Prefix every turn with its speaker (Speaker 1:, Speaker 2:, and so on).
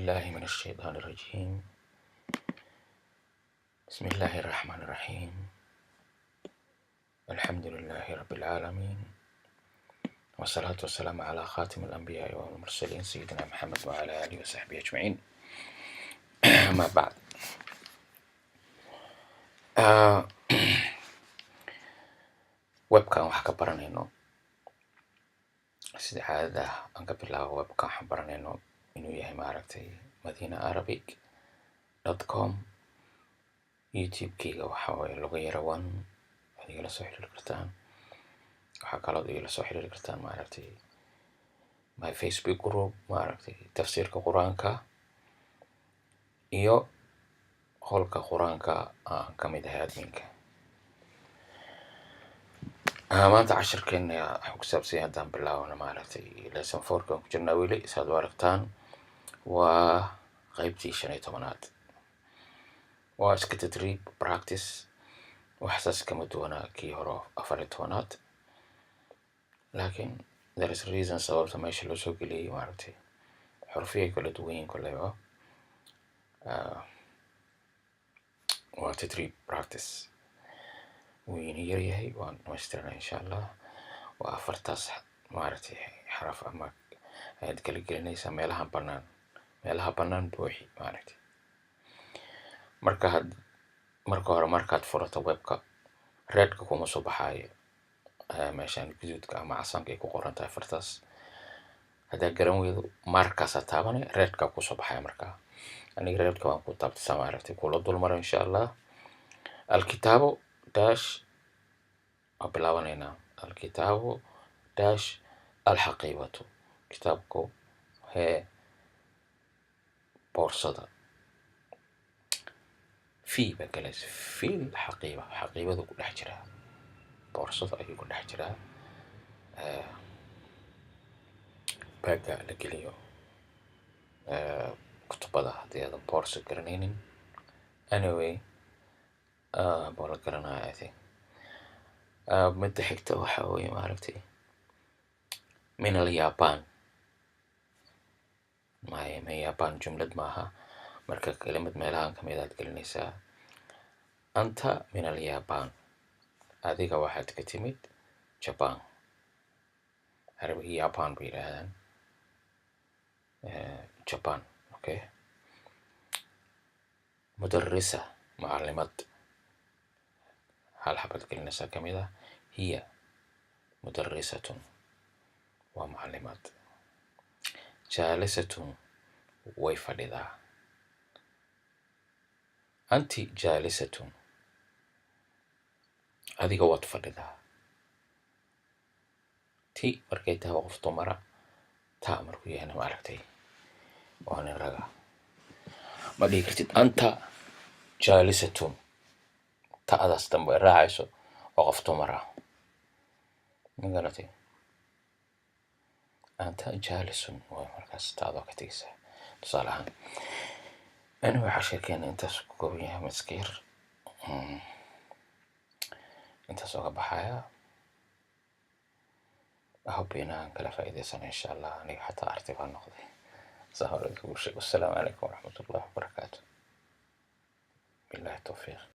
Speaker 1: بالله من الشيطان الرجيم. بسم الله الرحمن الرحيم. الحمد لله رب العالمين، والصلاة والسلام على خاتم الأنبياء والمرسلين سيدنا محمد وعلى آله وصحبه أجمعين. أما بعد، webkan waxaa ka baranayno sida caadada ah aan ka bilaabo webkan waxaan baranayno inuu yahay madinaarabic.com. youtube-keyga waxaa waaye Luqad Yar One, waad igala soo xiriiri kartaan. waxaa kaloo igala soo xiriiri kartaan my Facebook group, tafsiirka quraanka iyo qolka quraanka aan ka mid ahay adminka. maanta cashirkeena waxaa ku saabsan haddaan bilaabno lesson 4 kan ku jirnaa weli saad u aragtaan waa qaybtii 15aad. waa iska tadriib practice, waxsaas kama duwanaa kii hore 14aad, laakiin there is reason sababta meesha loo soo geliyay xurufiyay kala duwan yihiin koleyba. waa tadriib practice wayna yaryahay, waan dhamaystirnaa insha allah. waa 4taas xaraf ama ayaad kala gelinaysaa meelaha bannaan buuxi. marka hore markaad furato webka, redka kuma soo baxaayo meeshaan guduudka ama casaanka ay ku qoran tahay 4taas. haddaa garan weydo markaasaa taabanay, redka ku soo baxaya. markaa aniga redka waan ku taabtay kula dulmaro insha allah. alkitaabo dash waa bilaabanaynaa. alkitaabo dash alxaqiibatu, kitaabku boorsada. fi baa galaysa, fi xaqiiba, xaqiibadu ku dhex jiraa, boorsada ayuu ku dhex jiraa. baaga la geliyo kutubada haddii aadan boorso garanaynin. anyway, baa la garanaya I think. midda xigta waxaa weeye min alyaban. min yaban jumlad maaha, marka kelimad meelahan kamid aad gelinaysaa. anta min alyaban, adiga waxaad ka timid jaban. carabiga yaban bay yidhaahdaan, jaban. okay. mudarisa, macallimad, hal xabad gelinaysaa kamid ah. hiya mudarisatun, waa macallimad. jaalisatun, way fadhidaa. anti jaalisatun, adiga waad fadhidaa. ti markay tahay qof dumara, ta markuu yahayna waa nin raga. ma dhihi kartid anta jaalisatun, ta'daas dambe raacayso oo qof dumara. ma garatay? anta jaalisun waa markaas ta'doo ka tegaysaa. tusaale ahaan waxaa sheekeena intaas ku kooban yahay maskir. intaas ooga baxaya. hope inaan kala faa'iidaysano insha allah. aniga xataa arti baan noqday. saa hore kugu sheeg. wassalaamu calaykum waraxmatullahi wabarakaatu. billahi tawfiiq.